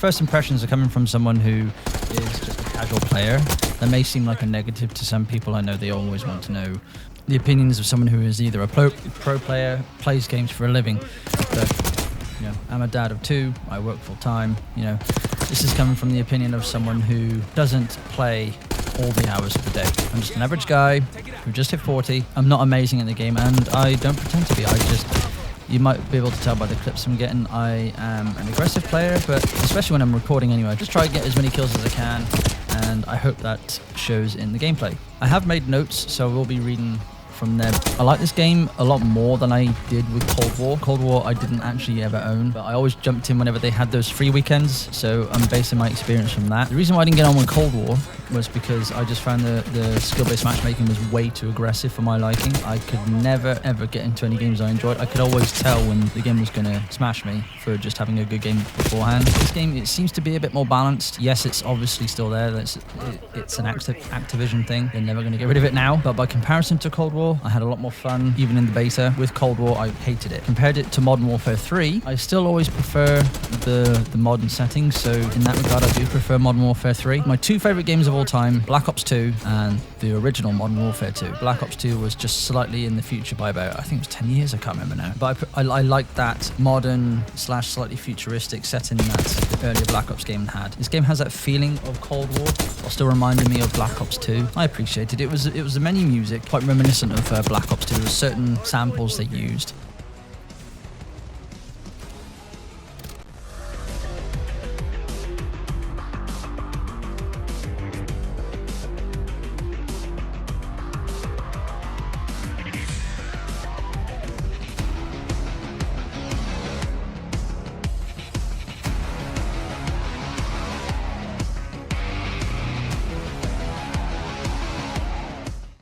first impressions are coming from someone who is just a casual player. That may seem like a negative to some people. I know they always want to know the opinions of someone who is either a pro player, plays games for a living. But, you know, I'm a dad of 2, I work full time, you know. This is coming from the opinion of someone who doesn't play all the hours of the day. I'm just an average guy who just hit 40. I'm not amazing at the game, and I don't pretend to be. You might be able to tell by the clips I'm getting, I am an aggressive player, but especially when I'm recording anyway, I just try to get as many kills as I can, and I hope that shows in the gameplay. I have made notes, so I will be reading from them. I like this game a lot more than I did with Cold War. Cold War I didn't actually ever own, but I always jumped in whenever they had those free weekends, so I'm basing my experience from that. The reason why I didn't get on with Cold War was because I just found the skill-based matchmaking was way too aggressive for my liking. I could never ever get into any games I enjoyed. I could always tell when the game was going to smash me for just having a good game beforehand. This game, it seems to be a bit more balanced. Yes, it's obviously still there. It's an Activision thing. They're never going to get rid of it now. But by comparison to Cold War, I had a lot more fun, even in the beta. With Cold War, I hated it. Compared it to Modern Warfare 3, I still always prefer the modern settings. So in that regard, I do prefer Modern Warfare 3. My 2 favorite games of all time, Black Ops 2 and the original Modern Warfare 2. Black Ops 2 was just slightly in the future by about, I think it was 10 years, I can't remember now. But I like that modern / slightly futuristic setting that the earlier Black Ops game had. This game has that feeling of Cold War, while still reminding me of Black Ops 2. I appreciated it. It was the menu music, quite reminiscent of Black Ops 2. There were certain samples they used.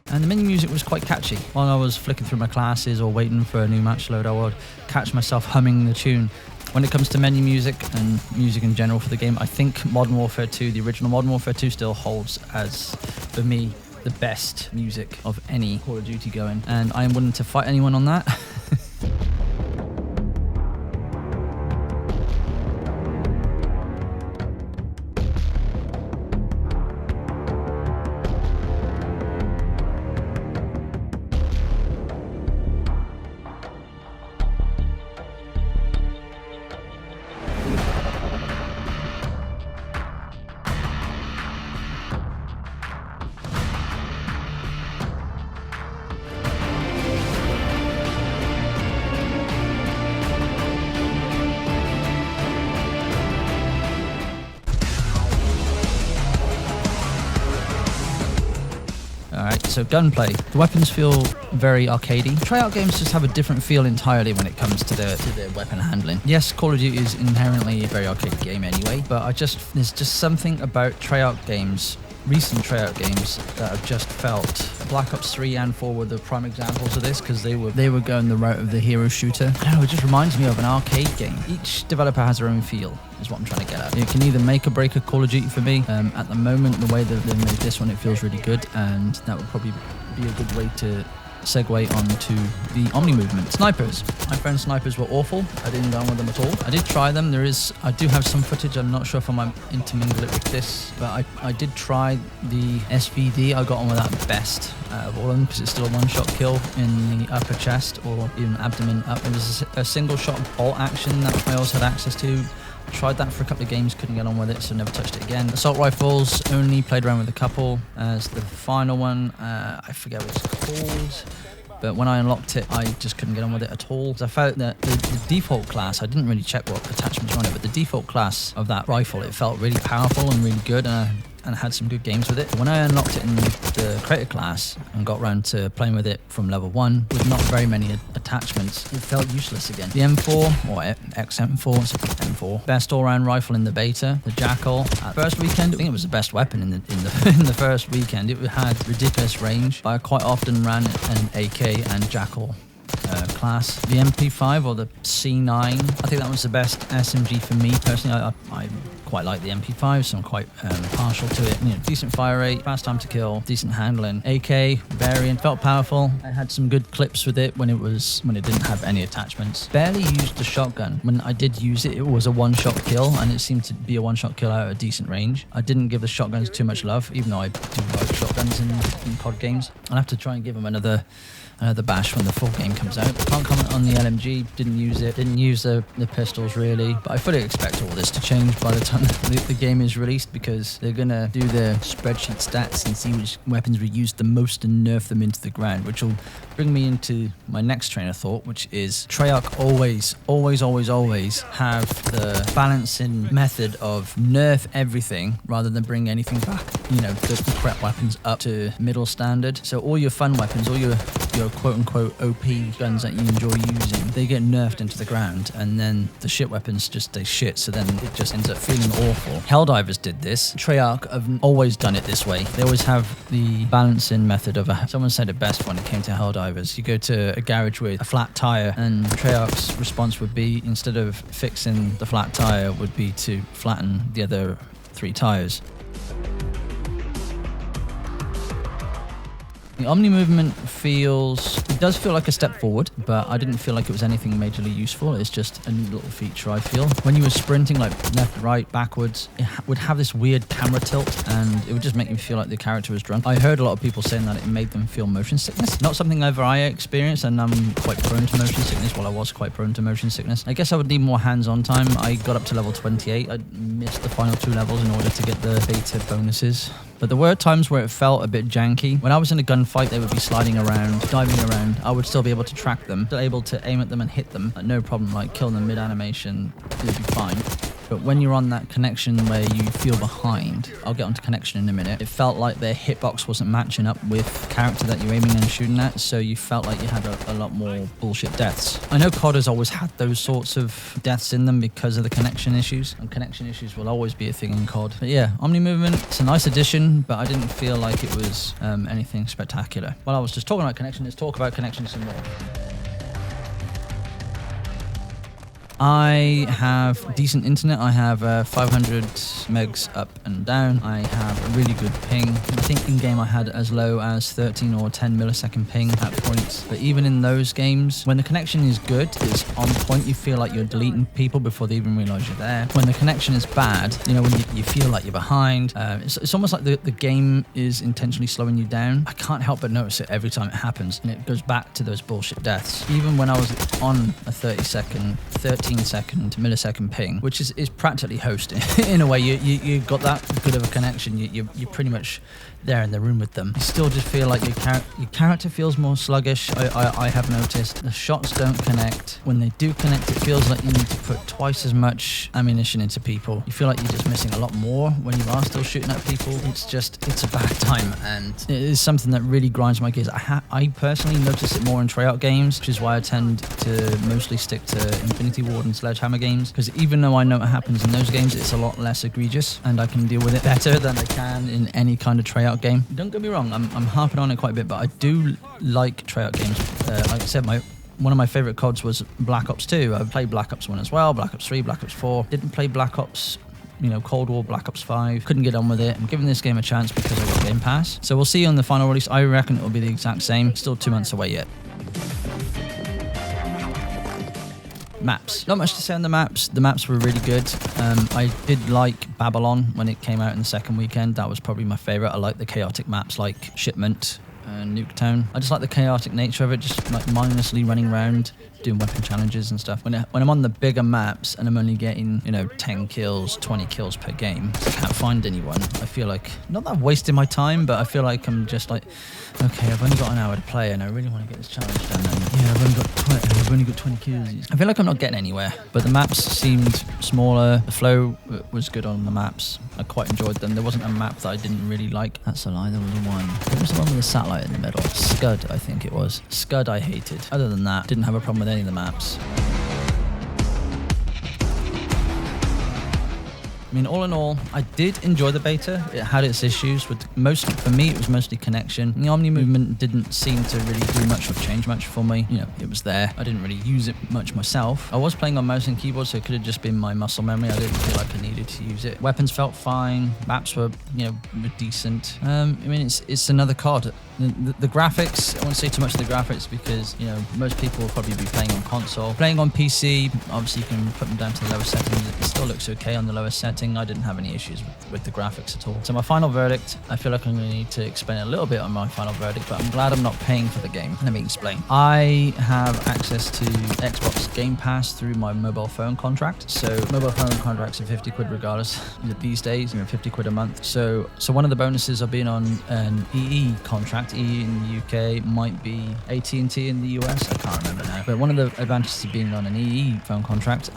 And the menu music was quite catchy. While I was flicking through my classes or waiting for a new match load, I would catch myself humming the tune. When it comes to menu music and music in general for the game, I think Modern Warfare 2, the original Modern Warfare 2, still holds as, for me, the best music of any Call of Duty going. And I am willing to fight anyone on that. Alright, so Gunplay. The weapons feel very arcadey. Tryout games just have a different feel entirely when it comes to their weapon handling. Yes, Call of Duty is inherently a very arcade game anyway, but there's just something about tryout games, recent tryout games, that I've just felt. Black Ops 3 and 4 were the prime examples of this, because they were going the route of the hero shooter. I don't know, it just reminds me of an arcade game. Each developer has their own feel, is what I'm trying to get at. You can either make or break a Call of Duty for me. At the moment, the way that they made this one, it feels really good, and that would probably be a good way to segue onto the Omni Movement. Snipers. I found snipers were awful. I didn't go on with them at all. I did try them. I do have some footage. I'm not sure if I might intermingle it with this, but I did try the SVD. I got on with that best out of all of them, because it's still a one-shot kill in the upper chest or even abdomen up. It was a single shot bolt action that I also had access to. Tried that for a couple of games, couldn't get on with it, so never touched it again. Assault rifles, only played around with a couple. As the final one, I forget what it's called, but when I unlocked it, I just couldn't get on with it at all. I felt that the default class, I didn't really check what attachments were on it, but the default class of that rifle, it felt really powerful and really good, and had some good games with it. When I unlocked it in the creator class and got around to playing with it from level 1 with not very many attachments, it felt useless again. The M4, or XM4, it's M4, best all-round rifle in the beta. The Jackal, at first weekend, I think it was the best weapon in the first weekend. It had ridiculous range. I quite often ran an AK and Jackal class. The MP5 or the C9, I think that was the best SMG for me personally. I quite like the MP5, so I'm quite partial to it. You know, decent fire rate, fast time to kill, decent handling. AK variant felt powerful. I had some good clips with it when it didn't have any attachments. Barely used the shotgun. When I did use it, it was a one-shot kill, and it seemed to be a one-shot kill out of a decent range. I didn't give the shotguns too much love, even though I do like shotguns in COD games. I'll have to try and give them another bash when the full game comes out. Can't comment on the LMG, didn't use it, didn't use the pistols really, but I fully expect all this to change by the time the game is released, because they're gonna do the spreadsheet stats and see which weapons were used the most and nerf them into the ground, which will bring me into my next train of thought, which is Treyarch always have the balancing method of nerf everything rather than bring anything back, you know, the prep weapons up to middle standard. So all your fun weapons, all your quote-unquote OP guns that you enjoy using, they get nerfed into the ground, and then the shit weapons just stay shit, so then it just ends up feeling awful. Helldivers did this. Treyarch have always done it this way. They always have the balancing method of someone said it best when it came to Helldivers. You go to a garage with a flat tire, and Treyarch's response would be, instead of fixing the flat tire, would be to flatten the other 3 tires. The Omni Movement does feel like a step forward, but I didn't feel like it was anything majorly useful. It's just a neat little feature, I feel. When you were sprinting, like left, right, backwards, it would have this weird camera tilt, and it would just make me feel like the character was drunk. I heard a lot of people saying that it made them feel motion sickness. Not something ever I experienced, and I'm quite prone to motion sickness. Well, I was quite prone to motion sickness. I guess I would need more hands-on time. I got up to level 28. I missed the final 2 levels in order to get the beta bonuses. But there were times where it felt a bit janky. When I was in a gunfight, they would be sliding around, diving around. I would still be able to track them, still able to aim at them and hit them. No problem, like kill them mid-animation, it would be fine. But when you're on that connection where you feel behind, I'll get onto connection in a minute, it felt like their hitbox wasn't matching up with the character that you're aiming and shooting at, so you felt like you had a lot more bullshit deaths. I know COD has always had those sorts of deaths in them because of the connection issues, and connection issues will always be a thing in COD. But yeah, Omni Movement, it's a nice addition, but I didn't feel like it was anything spectacular. While I was just talking about connection, let's talk about connection some more. I have decent internet. I have 500 megs up and down. I have a really good ping. I think in game I had as low as 13 or 10 millisecond ping at points. But even in those games, when the connection is good, it's on point. You feel like you're deleting people before they even realize you're there. When the connection is bad, you know, when you feel like you're behind, it's almost like the game is intentionally slowing you down. I can't help but notice it every time it happens, and it goes back to those bullshit deaths. Even when I was on a 13 second millisecond ping, which is practically hosting in a way. You got that good of a connection, you're pretty much there in the room with them. You still just feel like your character feels more sluggish. I have noticed the shots don't connect. When they do connect, it feels like you need to put twice as much ammunition into people. You feel like you're just missing a lot more when you are still shooting at people. It's a bad time, and it is something that really grinds my gears. I personally notice it more in Treyarch games, which is why I tend to mostly stick to Infinity Ward and Sledgehammer games, because even though I know what happens in those games, it's a lot less egregious, and I can deal with it better than I can in any kind of Treyarch game. Don't get me wrong, I'm harping on it quite a bit, but I do like Treyarch games. Like I said, one of my favorite CODs was Black Ops 2. I played Black Ops 1 as well, Black Ops 3, Black Ops 4. Didn't play Black Ops, Cold War, Black Ops 5. Couldn't get on with it. I'm giving this game a chance because I got Game Pass. So we'll see on the final release. I reckon it'll be the exact same. Still 2 months away yet. Maps. Not much to say on the maps. The maps were really good. I did like Babylon when it came out in the second weekend. That was probably my favourite. I like the chaotic maps like Shipment and Nuketown. I just like the chaotic nature of it, just like mindlessly running around doing weapon challenges and stuff. When I'm on the bigger maps and I'm only getting 10 kills, 20 kills per game, I can't find anyone. I feel like, not that I'm wasting my time, but I feel like I'm just like, okay, I've only got an hour to play and I really want to get this challenge done, and I've only got 20 kills. I feel like I'm not getting anywhere, but the maps seemed smaller. The flow was good on the maps. I quite enjoyed them. There wasn't a map that I didn't really like. That's a lie, there was one. What was the one with the satellite in the middle? Scud, I think it was. Scud I hated. Other than that, didn't have a problem with any of the maps. I mean, all in all, I did enjoy the beta. It had its issues with for me, it was mostly connection. The Omni Movement didn't seem to really do much or change much for me. You know, it was there. I didn't really use it much myself. I was playing on mouse and keyboard, so it could have just been my muscle memory. I didn't feel like I needed to use it. Weapons felt fine. Maps were, you know, were decent. I mean, it's another COD. The graphics, I won't say too much of the graphics because, you know, most people will probably be playing on console. Playing on PC, obviously you can put them down to the lower settings. It still looks okay on the lowest setting. I didn't have any issues with the graphics at all. So my final verdict, I feel like I'm going to need to explain a little bit on my final verdict, but I'm glad I'm not paying for the game. Let me explain. I have access to Xbox Game Pass through my mobile phone contract. So mobile phone contracts are 50 quid regardless these days, you know, 50 quid a month. So one of the bonuses of being on an EE contract, EE in the UK, might be AT&T in the US, I can't remember now. But one of the advantages of being on an EE phone contract,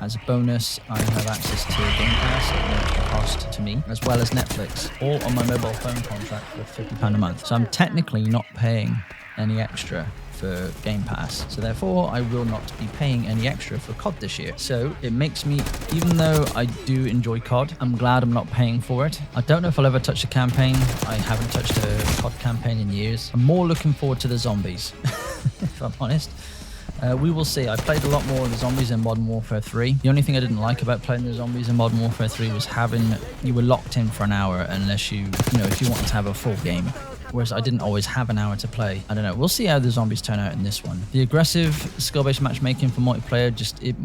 as a bonus, I have access to Game Pass at no extra cost to me, as well as Netflix, all on my mobile phone contract for £50 a month. So I'm technically not paying any extra for Game Pass, so therefore I will not be paying any extra for COD this year. So it makes me, even though I do enjoy COD, I'm glad I'm not paying for it. I don't know if I'll ever touch a campaign. I haven't touched a COD campaign in years. I'm more looking forward to the zombies, if I'm honest. We will see. I played a lot more of the zombies in Modern Warfare 3. The only thing I didn't like about playing the zombies in Modern Warfare 3 was you were locked in for an hour unless you know, if you wanted to have a full game. Whereas I didn't always have an hour to play. I don't know. We'll see how the zombies turn out in this one. The aggressive skill-based matchmaking for multiplayer,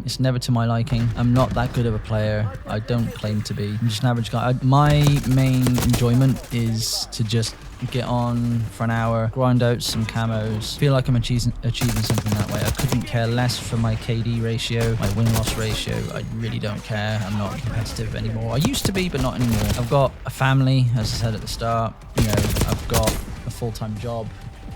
it's never to my liking. I'm not that good of a player. I don't claim to be. I'm just an average guy. My main enjoyment is to just get on for an hour, grind out some camos, feel like I'm achieving something that way. I couldn't care less for my KD ratio, my win-loss ratio. I really don't care. I'm not competitive anymore. I used to be, but not anymore. I've got a family, as I said at the start. You know, I've got a full-time job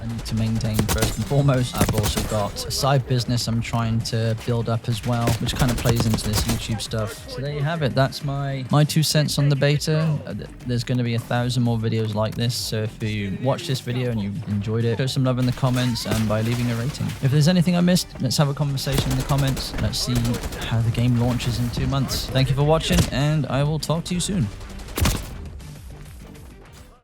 I need to maintain first and foremost. I've also got a side business I'm trying to build up as well, which kind of plays into this YouTube stuff. So there you have it. That's my 2 cents on the beta. There's going to be 1,000 more videos like this. So if you watched this video and you enjoyed it, show some love in the comments and by leaving a rating. If there's anything I missed, let's have a conversation in the comments. Let's see how the game launches in 2 months. Thank you for watching, and I will talk to you soon.